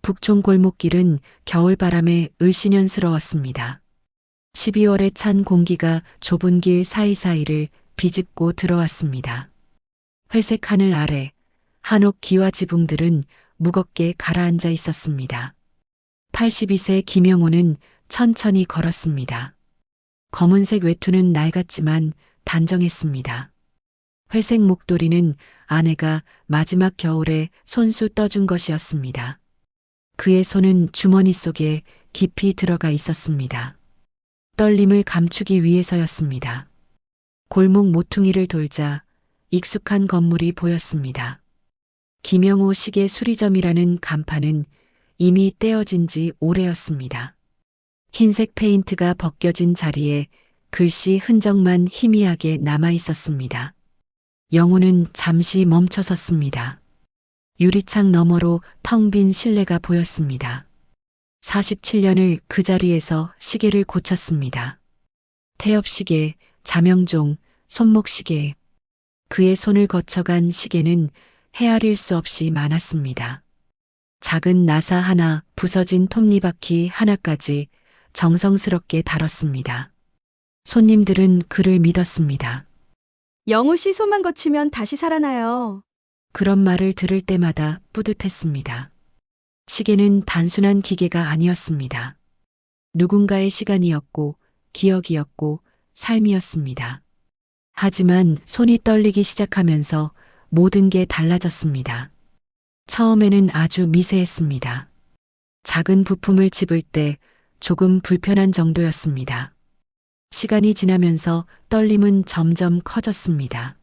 북촌 골목길은 겨울바람에 을씨년스러웠습니다. 12월에 찬 공기가 좁은 길 사이사이를 비집고 들어왔습니다. 회색 하늘 아래 한옥 기와 지붕들은 무겁게 가라앉아 있었습니다. 82세 김영호는 천천히 걸었습니다. 검은색 외투는 낡았지만 단정했습니다. 회색 목도리는 아내가 마지막 겨울에 손수 떠준 것이었습니다. 그의 손은 주머니 속에 깊이 들어가 있었습니다. 떨림을 감추기 위해서였습니다. 골목 모퉁이를 돌자 익숙한 건물이 보였습니다. 김영호 시계 수리점이라는 간판은 이미 떼어진 지 오래였습니다. 흰색 페인트가 벗겨진 자리에 글씨 흔적만 희미하게 남아 있었습니다. 영호는 잠시 멈춰섰습니다. 유리창 너머로 텅 빈 실내가 보였습니다. 47년을 그 자리에서 시계를 고쳤습니다. 태엽시계, 자명종, 손목시계. 그의 손을 거쳐간 시계는 헤아릴 수 없이 많았습니다. 작은 나사 하나, 부서진 톱니바퀴 하나까지 정성스럽게 다뤘습니다. 손님들은 그를 믿었습니다. 영우 씨 손만 거치면 다시 살아나요. 그런 말을 들을 때마다 뿌듯했습니다. 시계는 단순한 기계가 아니었습니다. 누군가의 시간이었고, 기억이었고, 삶이었습니다. 하지만 손이 떨리기 시작하면서 모든 게 달라졌습니다. 처음에는 아주 미세했습니다. 작은 부품을 집을 때 조금 불편한 정도였습니다. 시간이 지나면서 떨림은 점점 커졌습니다.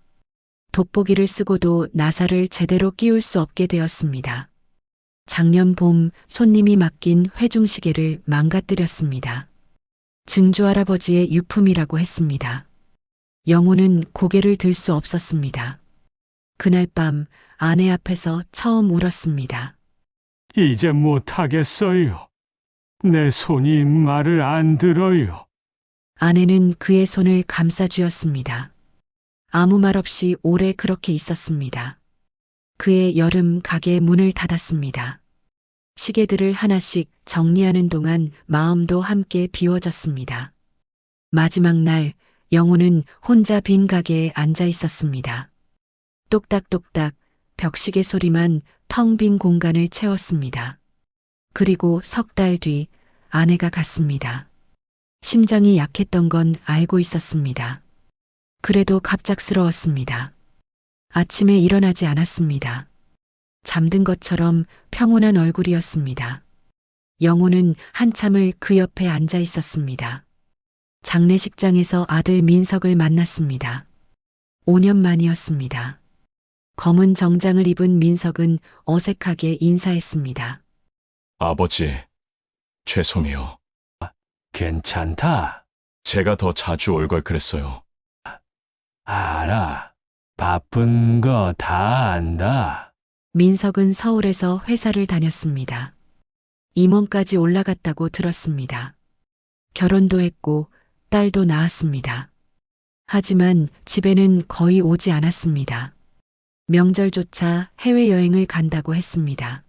돋보기를 쓰고도 나사를 제대로 끼울 수 없게 되었습니다. 작년 봄 손님이 맡긴 회중시계를 망가뜨렸습니다. 증조할아버지의 유품이라고 했습니다. 영호는 고개를 들 수 없었습니다. 그날 밤 아내 앞에서 처음 울었습니다. 이제 못하겠어요. 내 손이 말을 안 들어요. 아내는 그의 손을 감싸 쥐었습니다. 아무 말 없이 오래 그렇게 있었습니다. 그의 여름 가게 문을 닫았습니다. 시계들을 하나씩 정리하는 동안 마음도 함께 비워졌습니다. 마지막 날 영호는 혼자 빈 가게에 앉아 있었습니다. 똑딱똑딱 벽시계 소리만 텅 빈 공간을 채웠습니다. 그리고 석 달 뒤 아내가 갔습니다. 심장이 약했던 건 알고 있었습니다. 그래도 갑작스러웠습니다. 아침에 일어나지 않았습니다. 잠든 것처럼 평온한 얼굴이었습니다. 영호는 한참을 그 옆에 앉아 있었습니다. 장례식장에서 아들 민석을 만났습니다. 5년 만이었습니다. 검은 정장을 입은 민석은 어색하게 인사했습니다. 아버지, 죄송해요. 괜찮다. 제가 더 자주 올 걸 그랬어요. 알아. 바쁜 거 다 안다. 민석은 서울에서 회사를 다녔습니다. 임원까지 올라갔다고 들었습니다. 결혼도 했고 딸도 낳았습니다. 하지만 집에는 거의 오지 않았습니다. 명절조차 해외여행을 간다고 했습니다.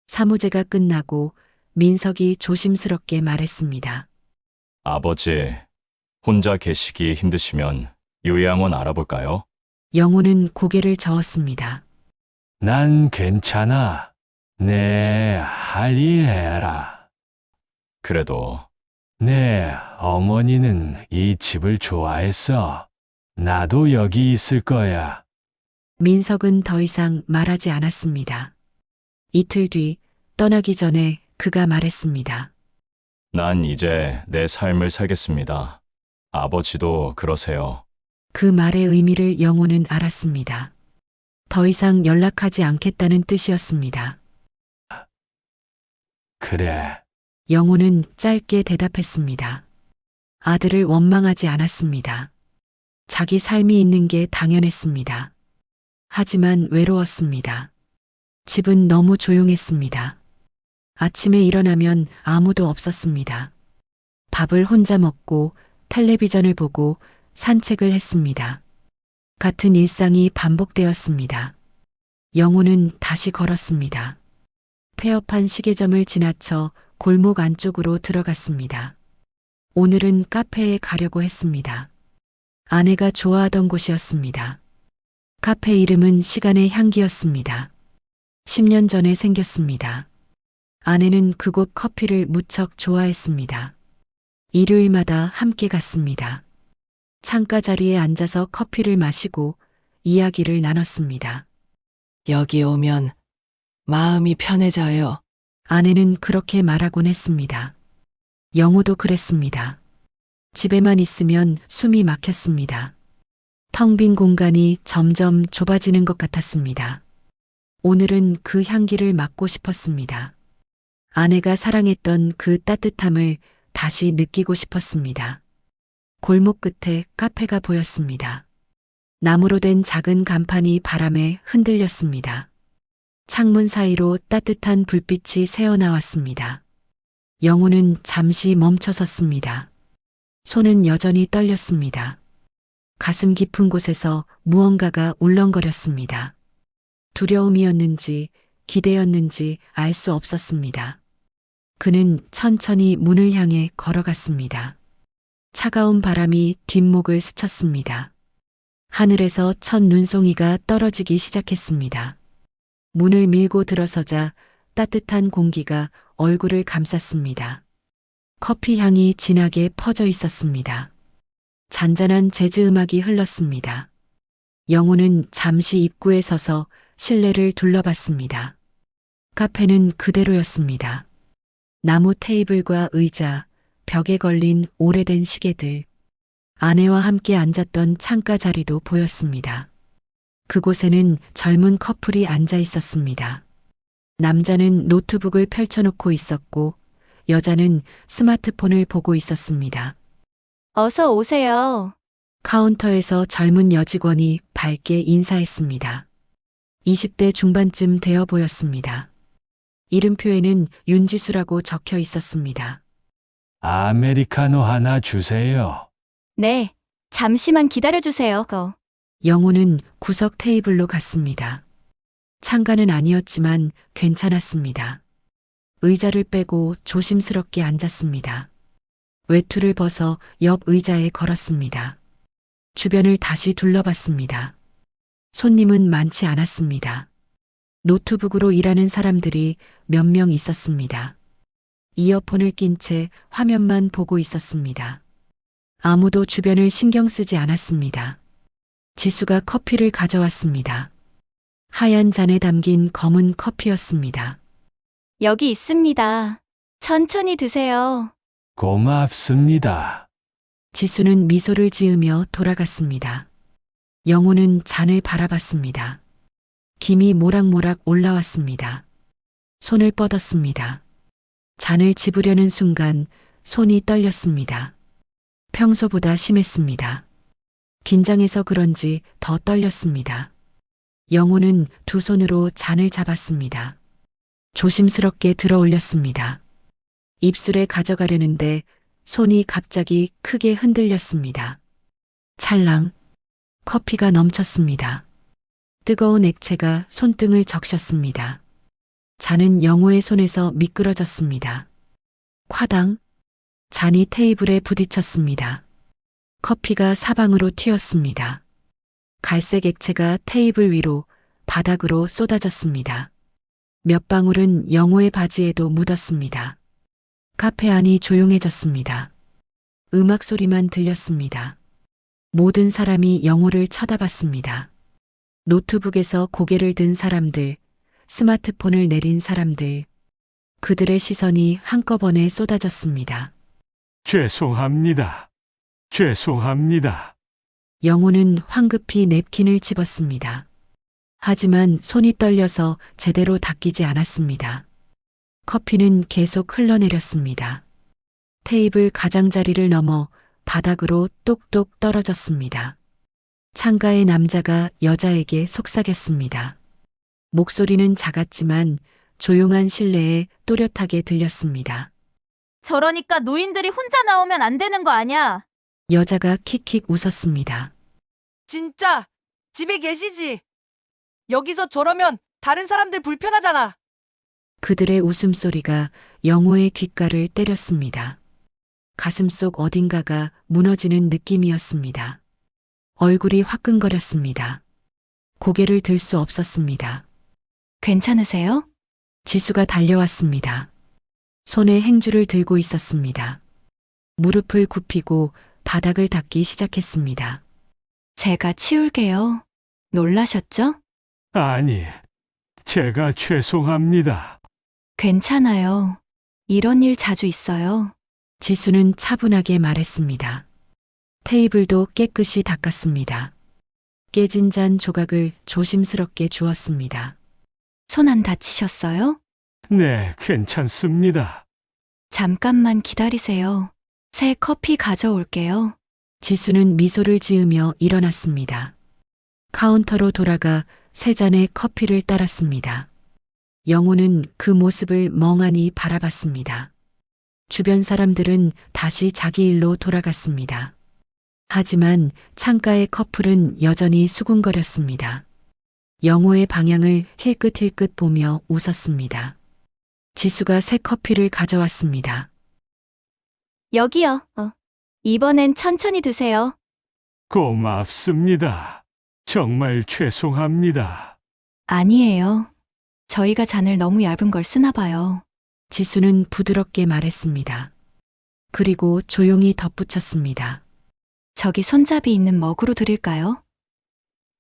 사무제가 끝나고 민석이 조심스럽게 말했습니다. 아버지, 혼자 계시기 힘드시면 요양원 알아볼까요? 영호는 고개를 저었습니다. 난 괜찮아. 내 할일 해라. 그래도 내 어머니는 이 집을 좋아했어. 나도 여기 있을 거야. 민석은 더 이상 말하지 않았습니다. 이틀 뒤 떠나기 전에 그가 말했습니다. 난 이제 내 삶을 살겠습니다. 아버지도 그러세요. 그 말의 의미를 영호는 알았습니다. 더 이상 연락하지 않겠다는 뜻이었습니다. 그래. 영호는 짧게 대답했습니다. 아들을 원망하지 않았습니다. 자기 삶이 있는 게 당연했습니다. 하지만 외로웠습니다. 집은 너무 조용했습니다. 아침에 일어나면 아무도 없었습니다. 밥을 혼자 먹고 텔레비전을 보고 산책을 했습니다. 같은 일상이 반복되었습니다. 영호는 다시 걸었습니다. 폐업한 시계점을 지나쳐 골목 안쪽으로 들어갔습니다. 오늘은 카페에 가려고 했습니다. 아내가 좋아하던 곳이었습니다. 카페 이름은 시간의 향기였습니다. 10년 전에 생겼습니다. 아내는 그곳 커피를 무척 좋아했습니다. 일요일마다 함께 갔습니다. 창가 자리에 앉아서 커피를 마시고 이야기를 나눴습니다. 여기 오면 마음이 편해져요. 아내는 그렇게 말하곤 했습니다. 영호도 그랬습니다. 집에만 있으면 숨이 막혔습니다. 텅 빈 공간이 점점 좁아지는 것 같았습니다. 오늘은 그 향기를 맡고 싶었습니다. 아내가 사랑했던 그 따뜻함을 다시 느끼고 싶었습니다. 골목 끝에 카페가 보였습니다. 나무로 된 작은 간판이 바람에 흔들렸습니다. 창문 사이로 따뜻한 불빛이 새어나왔습니다. 영호는 잠시 멈춰섰습니다. 손은 여전히 떨렸습니다. 가슴 깊은 곳에서 무언가가 울렁거렸습니다. 두려움이었는지 기대였는지 알 수 없었습니다. 그는 천천히 문을 향해 걸어갔습니다. 차가운 바람이 뒷목을 스쳤습니다. 하늘에서 첫 눈송이가 떨어지기 시작했습니다. 문을 밀고 들어서자 따뜻한 공기가 얼굴을 감쌌습니다. 커피 향이 진하게 퍼져 있었습니다. 잔잔한 재즈 음악이 흘렀습니다. 영호는 잠시 입구에 서서 실내를 둘러봤습니다. 카페는 그대로였습니다. 나무 테이블과 의자, 벽에 걸린 오래된 시계들, 아내와 함께 앉았던 창가 자리도 보였습니다. 그곳에는 젊은 커플이 앉아 있었습니다. 남자는 노트북을 펼쳐놓고 있었고, 여자는 스마트폰을 보고 있었습니다. 어서 오세요. 카운터에서 젊은 여직원이 밝게 인사했습니다. 20대 중반쯤 되어 보였습니다. 이름표에는 윤지수라고 적혀 있었습니다. 아메리카노 하나 주세요. 네, 잠시만 기다려주세요. 영호는 구석 테이블로 갔습니다. 창가는 아니었지만 괜찮았습니다. 의자를 빼고 조심스럽게 앉았습니다. 외투를 벗어 옆 의자에 걸었습니다. 주변을 다시 둘러봤습니다. 손님은 많지 않았습니다. 노트북으로 일하는 사람들이 몇 명 있었습니다. 이어폰을 낀 채 화면만 보고 있었습니다. 아무도 주변을 신경 쓰지 않았습니다. 지수가 커피를 가져왔습니다. 하얀 잔에 담긴 검은 커피였습니다. 여기 있습니다. 천천히 드세요. 고맙습니다. 지수는 미소를 지으며 돌아갔습니다. 영호는 잔을 바라봤습니다. 김이 모락모락 올라왔습니다. 손을 뻗었습니다. 잔을 집으려는 순간 손이 떨렸습니다. 평소보다 심했습니다. 긴장해서 그런지 더 떨렸습니다. 영호는 두 손으로 잔을 잡았습니다. 조심스럽게 들어 올렸습니다. 입술에 가져가려는데 손이 갑자기 크게 흔들렸습니다. 찰랑, 커피가 넘쳤습니다. 뜨거운 액체가 손등을 적셨습니다. 잔은 영호의 손에서 미끄러졌습니다. 콰당, 잔이 테이블에 부딪혔습니다. 커피가 사방으로 튀었습니다. 갈색 액체가 테이블 위로 바닥으로 쏟아졌습니다. 몇 방울은 영호의 바지에도 묻었습니다. 카페 안이 조용해졌습니다. 음악 소리만 들렸습니다. 모든 사람이 영호를 쳐다봤습니다. 노트북에서 고개를 든 사람들, 스마트폰을 내린 사람들, 그들의 시선이 한꺼번에 쏟아졌습니다. 죄송합니다. 죄송합니다. 영호는 황급히 냅킨을 집었습니다. 하지만 손이 떨려서 제대로 닦이지 않았습니다. 커피는 계속 흘러내렸습니다. 테이블 가장자리를 넘어 바닥으로 똑똑 떨어졌습니다. 창가의 남자가 여자에게 속삭였습니다. 목소리는 작았지만 조용한 실내에 또렷하게 들렸습니다. 저러니까 노인들이 혼자 나오면 안 되는 거 아냐? 여자가 킥킥 웃었습니다. 진짜 집에 계시지? 여기서 저러면 다른 사람들 불편하잖아. 그들의 웃음소리가 영호의 귓가를 때렸습니다. 가슴속 어딘가가 무너지는 느낌이었습니다. 얼굴이 화끈거렸습니다. 고개를 들 수 없었습니다. 괜찮으세요? 지수가 달려왔습니다. 손에 행주를 들고 있었습니다. 무릎을 굽히고 바닥을 닦기 시작했습니다. 제가 치울게요. 놀라셨죠? 아니, 제가 죄송합니다. 괜찮아요. 이런 일 자주 있어요. 지수는 차분하게 말했습니다. 테이블도 깨끗이 닦았습니다. 깨진 잔 조각을 조심스럽게 주었습니다. 손 안 다치셨어요? 네, 괜찮습니다. 잠깐만 기다리세요. 새 커피 가져올게요. 지수는 미소를 지으며 일어났습니다. 카운터로 돌아가 세 잔의 커피를 따랐습니다. 영호는 그 모습을 멍하니 바라봤습니다. 주변 사람들은 다시 자기 일로 돌아갔습니다. 하지만 창가의 커플은 여전히 수군거렸습니다. 영호의 방향을 힐끗힐끗 보며 웃었습니다. 지수가 새 커피를 가져왔습니다. 여기요. 이번엔 천천히 드세요. 고맙습니다. 정말 죄송합니다. 아니에요. 저희가 잔을 너무 얇은 걸 쓰나 봐요. 지수는 부드럽게 말했습니다. 그리고 조용히 덧붙였습니다. 저기 손잡이 있는 머그로 드릴까요?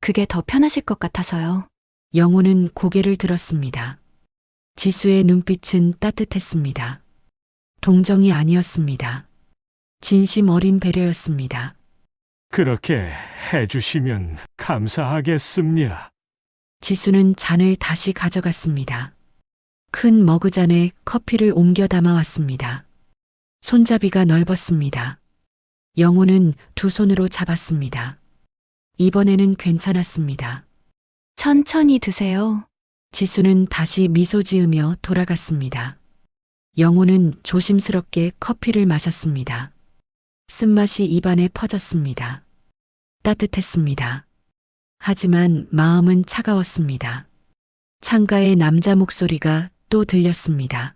그게 더 편하실 것 같아서요. 영호는 고개를 들었습니다. 지수의 눈빛은 따뜻했습니다. 동정이 아니었습니다. 진심 어린 배려였습니다. 그렇게 해주시면 감사하겠습니다. 지수는 잔을 다시 가져갔습니다. 큰 머그잔에 커피를 옮겨 담아왔습니다. 손잡이가 넓었습니다. 영호는 두 손으로 잡았습니다. 이번에는 괜찮았습니다. 천천히 드세요. 지수는 다시 미소 지으며 돌아갔습니다. 영호는 조심스럽게 커피를 마셨습니다. 쓴맛이 입안에 퍼졌습니다. 따뜻했습니다. 하지만 마음은 차가웠습니다. 창가의 남자 목소리가 또 들렸습니다.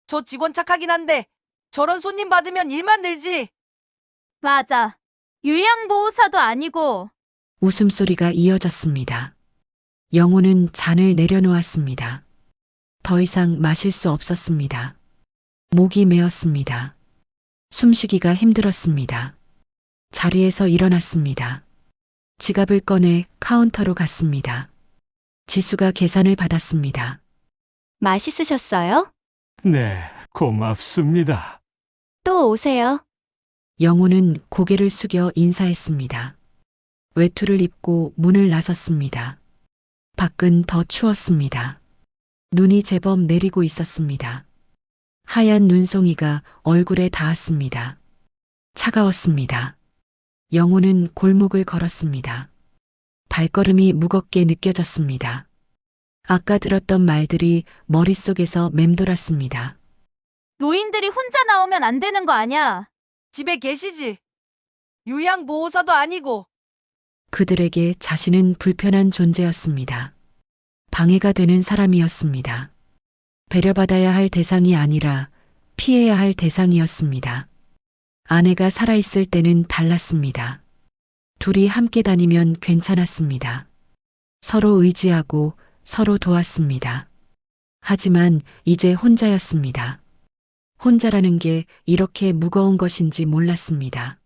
저 직원 착하긴 한데 저런 손님 받으면 일만 늘지. 맞아. 요양보호사도 아니고. 웃음소리가 이어졌습니다. 영호는 잔을 내려놓았습니다. 더 이상 마실 수 없었습니다. 목이 메었습니다. 숨쉬기가 힘들었습니다. 자리에서 일어났습니다. 지갑을 꺼내 카운터로 갔습니다. 지수가 계산을 받았습니다. 맛있으셨어요? 네, 고맙습니다. 또 오세요. 영호는 고개를 숙여 인사했습니다. 외투를 입고 문을 나섰습니다. 밖은 더 추웠습니다. 눈이 제법 내리고 있었습니다. 하얀 눈송이가 얼굴에 닿았습니다. 차가웠습니다. 영호는 골목을 걸었습니다. 발걸음이 무겁게 느껴졌습니다. 아까 들었던 말들이 머릿속에서 맴돌았습니다. 노인들이 혼자 나오면 안 되는 거 아냐? 집에 계시지. 요양보호사도 아니고. 그들에게 자신은 불편한 존재였습니다. 방해가 되는 사람이었습니다. 배려받아야 할 대상이 아니라 피해야 할 대상이었습니다. 아내가 살아있을 때는 달랐습니다. 둘이 함께 다니면 괜찮았습니다. 서로 의지하고 서로 도왔습니다. 하지만 이제 혼자였습니다. 혼자라는 게 이렇게 무거운 것인지 몰랐습니다.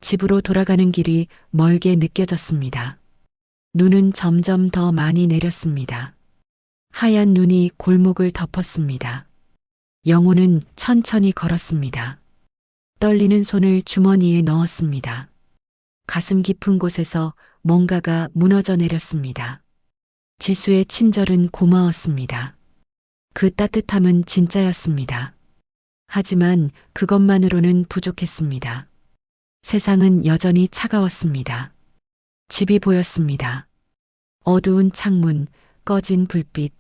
집으로 돌아가는 길이 멀게 느껴졌습니다. 눈은 점점 더 많이 내렸습니다. 하얀 눈이 골목을 덮었습니다. 영호는 천천히 걸었습니다. 떨리는 손을 주머니에 넣었습니다. 가슴 깊은 곳에서 뭔가가 무너져 내렸습니다. 지수의 친절은 고마웠습니다. 그 따뜻함은 진짜였습니다. 하지만 그것만으로는 부족했습니다. 세상은 여전히 차가웠습니다. 집이 보였습니다. 어두운 창문, 꺼진 불빛,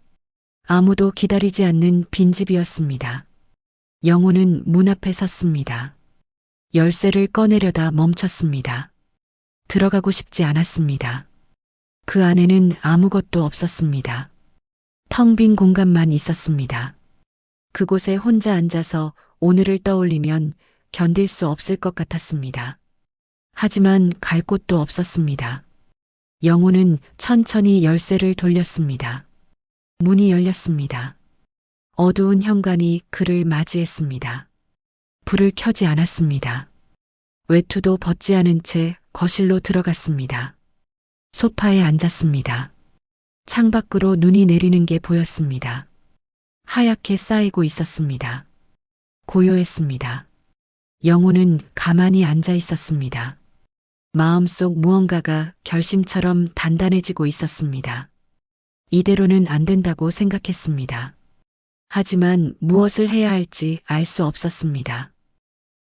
아무도 기다리지 않는 빈집이었습니다. 영호는 문 앞에 섰습니다. 열쇠를 꺼내려다 멈췄습니다. 들어가고 싶지 않았습니다. 그 안에는 아무것도 없었습니다. 텅 빈 공간만 있었습니다. 그곳에 혼자 앉아서 오늘을 떠올리면 견딜 수 없을 것 같았습니다. 하지만 갈 곳도 없었습니다. 영호는 천천히 열쇠를 돌렸습니다. 문이 열렸습니다. 어두운 현관이 그를 맞이했습니다. 불을 켜지 않았습니다. 외투도 벗지 않은 채 거실로 들어갔습니다. 소파에 앉았습니다. 창밖으로 눈이 내리는 게 보였습니다. 하얗게 쌓이고 있었습니다. 고요했습니다. 영호는 가만히 앉아 있었습니다. 마음속 무언가가 결심처럼 단단해지고 있었습니다. 이대로는 안 된다고 생각했습니다. 하지만 무엇을 해야 할지 알 수 없었습니다.